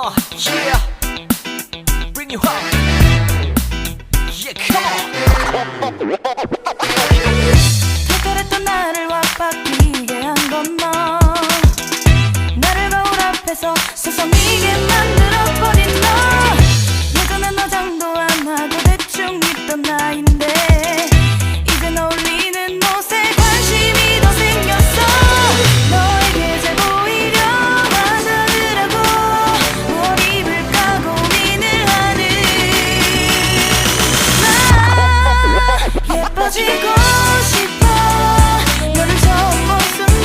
Yeah, bring you home. Yeah, come on. 특별했던 나를 와바뀌게 한 건 너. 나를 거울 앞에서 서성이게 만들어버린 너. 예전엔 화장도 안 하고 대충 입던 나인데 이젠 어울리는 옷에 관심이 더 생겼어. 너에게 잘 보이려 하자더라고 뭘 입을까 고민을 하는 나. 예뻐지고 싶어. 너를 처음 본 순간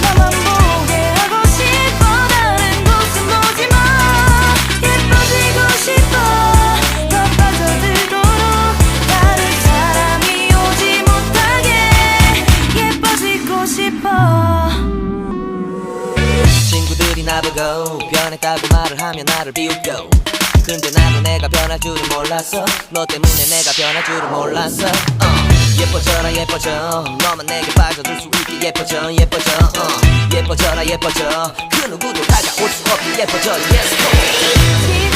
나만 보게 하고 싶어. 다른 곳은 보지 마. 예뻐지고 싶어. 더 빠져들도록 다른 사람이 오지 못하게 예뻐지고 싶어. 친구들이 나보고 변했다고 말을 하면 나를 비웃겨. 근데 나도 내가 변할 줄은 몰랐어. 너 때문에 내가 변할 줄은 몰랐어. 예뻐져라 예뻐져. 너만 내게 빠져들 수 있게 예뻐져 예뻐져. 예뻐져라 예뻐져. 그 누구도 다가올 수 없게 예뻐져. Yes, go.